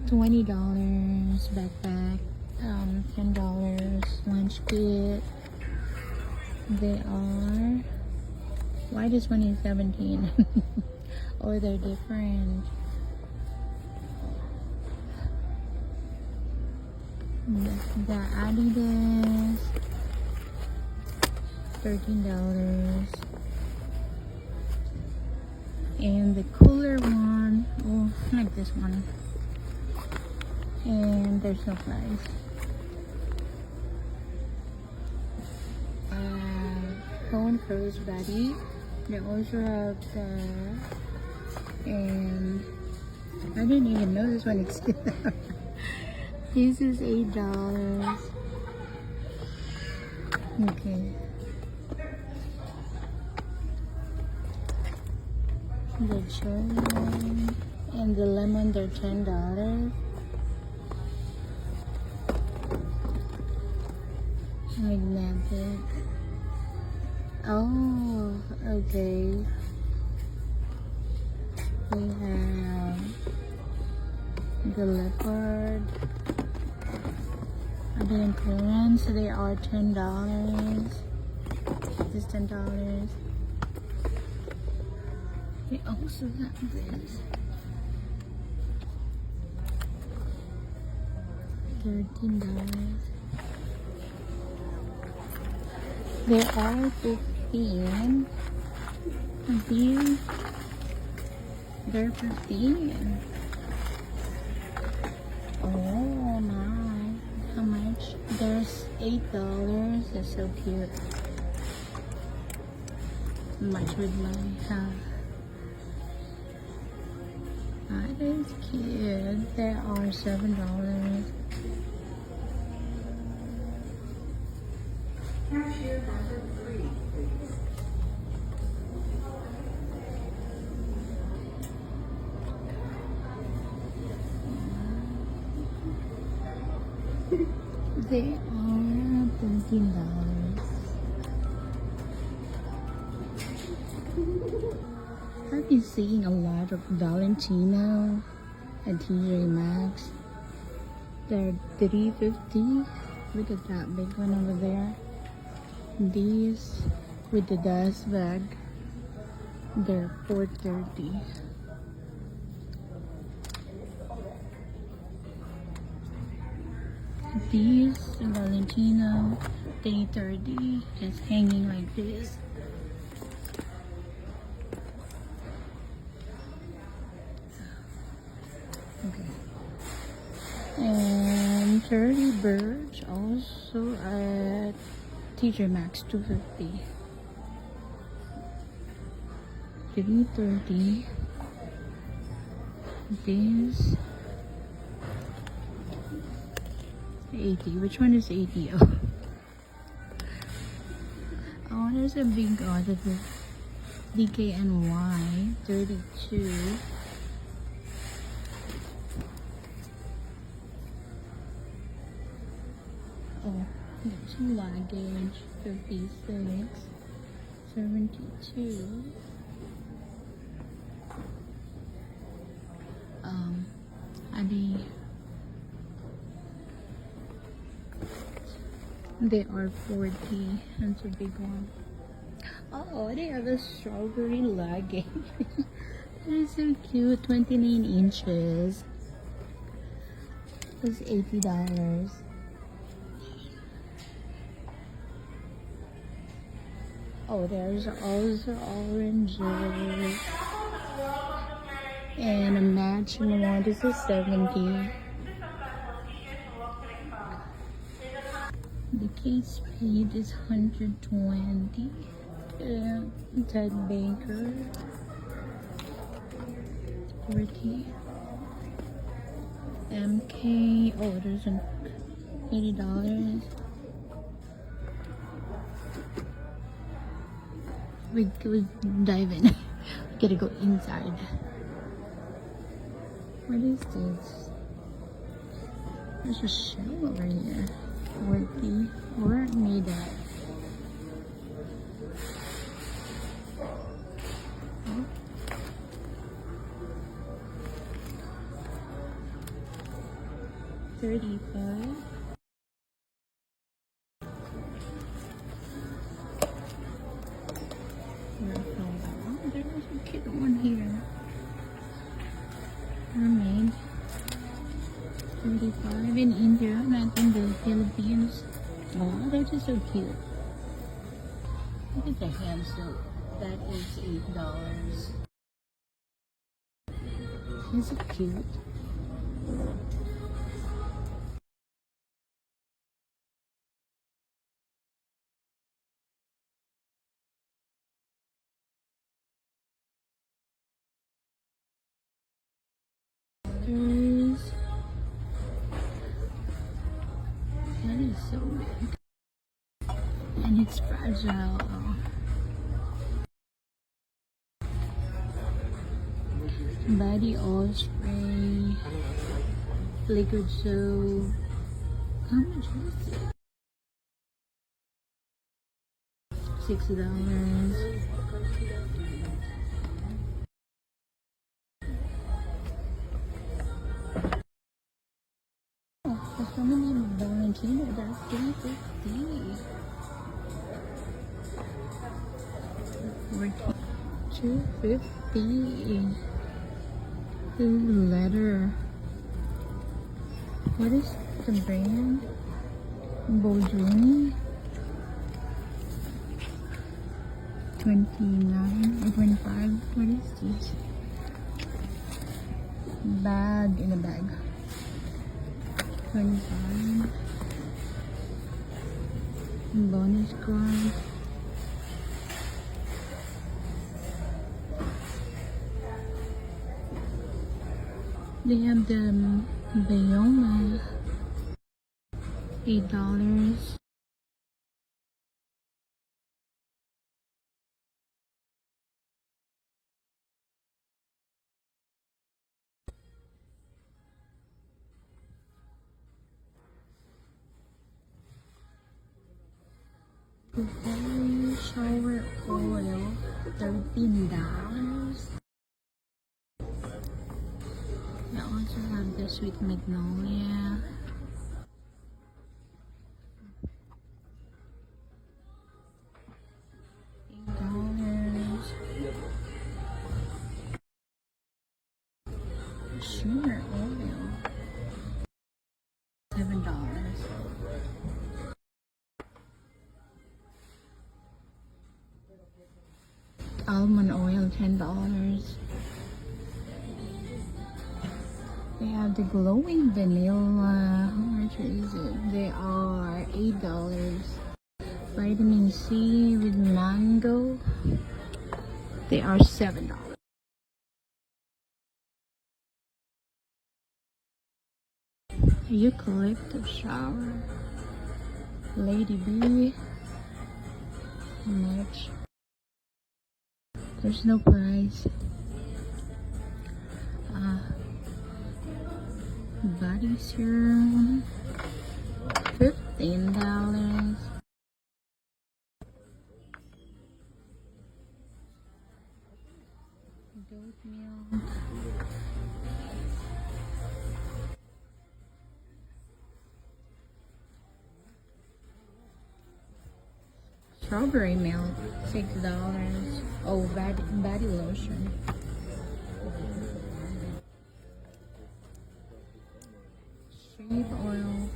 $20 backpack, $10 lunch kit. They are, why this one is 17? Oh, they're different. The Adidas, $13. And the cooler one, oh, like this one. And there's no price. Phone Crossbody. They also have the, and I didn't even know this one existed. This is $8. Okay. The cherry and the lemon, they're $10. Magnetic. Oh, okay. We have the leopard. Again, clearance. They are $10. This is $10. We also have this. $13. There are 15. These, they're 15. Oh my, how much? There's $8. It's so cute. Much with my hair. That is cute. There are $7. Cashier number 3, please. They are $13. I've been seeing a lot of Valentino at Tjmaxx. They're $3.50. Look at that big one over there. These with the dust bag, they're $4.30. These Valentino $3.30, just hanging like this. Okay. And 30 birds also at Tjmaxx, $2.50. $3.30. This 80. Which one is 80? Oh, there's a big order for DKNY, 32. Oh, there's luggage, 56, 72. Adi. They are 40. That's a big one. Oh, they have a strawberry luggage. That is so cute. 29 inches. It's $80. Oh, there's also oranges. And a matching one. This is 70. The case speed is 120. Ted Baker, 40. MK, oh, there's an $80. We dive in. We gotta go inside. What is this? There's a shell over here. Worthy. Where made that? $35. Oh, there was a cute one here. Mermaid. 35 in India, not in the Philippines. Oh, that is so cute. Look at the hand soap. That is $8. Is it cute? There's... That is so big. And it's fragile. Body oil spray. Liquid soap. How much is it? $6. Oh, there's so many Valentino. They're $3.50. 250. Letter. What is the brand? Bojuni. 29 or 25. What is this? Bag in a bag. 25. Bonus card. They have the Bayoma. $8. Body shower oil, $13. I also have the sweet magnolia. $8. Shimmer oil, $7. Almond oil, $10. They have the glowing vanilla. How much is it? They are $8. Vitamin C with mango. They are $7. Eucalyptus shower. Lady B. How much? There's no price. Body serum. $15. Goat milk. Strawberry milk, $6. Oh, body lotion. Shave oil.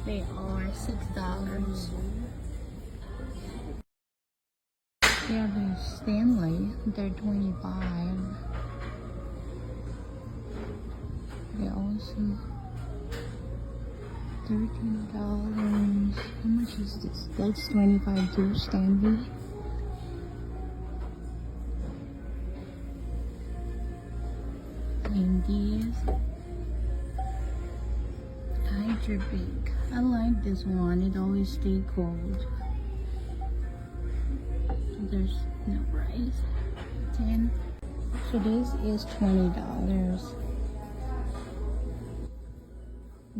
They are $6. They have a Stanley. They're $25. They also $13. How much is this? That's $25 too, Stanley. And these Hydra Bake. I like this one. It always stays cold. There's no price. 10. So this is $20.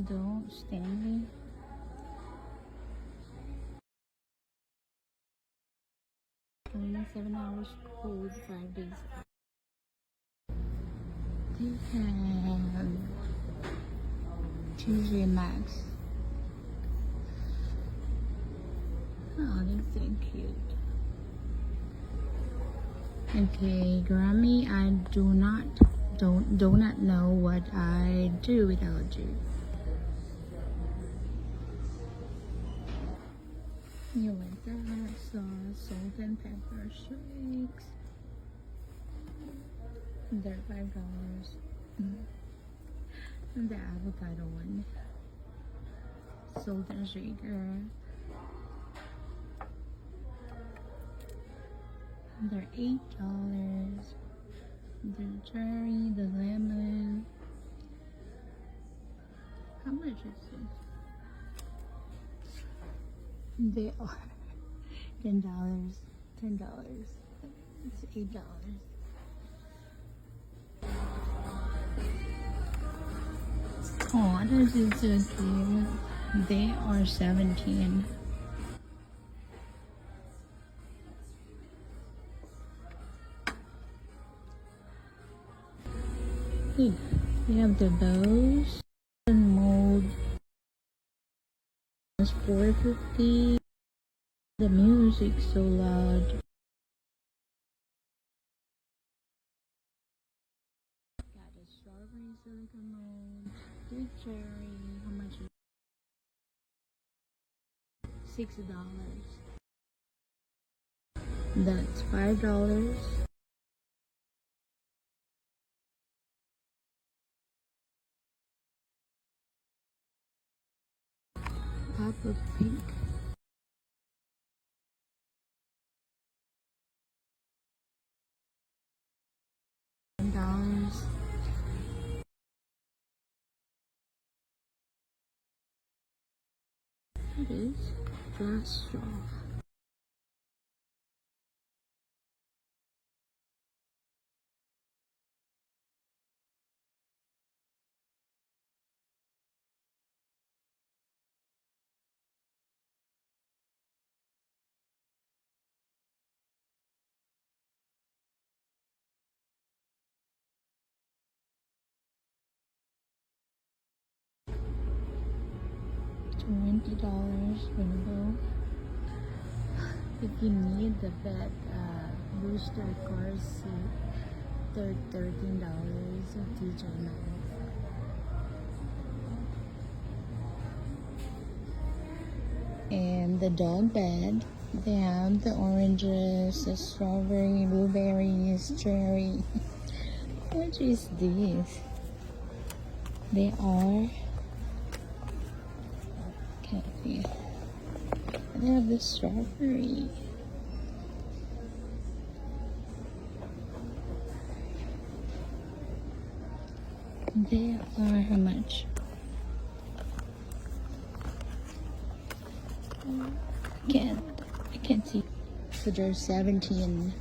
Don't Stanley. Only 7 hours cold, 5 days. This And Tjmaxx. Oh, that's so cute. Okay, Grammy, I do not know what I do without you. You like that sauce, salt and pepper shakes. They're $5. And the avocado one. Salt and shaker. They're $8. The cherry, the lemon. How much is this? They are $10. It's $8. Oh, this is so cute. They are 17. Hey, we have the bows and mold. It's $4.50. The music's so loud. Got the strawberry silicone mold. The cherry. How much is it? $6. That's $5. Pop of pink. $10. It is glass straw. $20 for the bowl. If you need the bed booster car seat, they're $13 at Tjmaxx. And the dog bed, they have the oranges, the strawberry, blueberries, cherry. What is this? They are candy. They have the strawberry. They are how much? I can't see. So they're 17.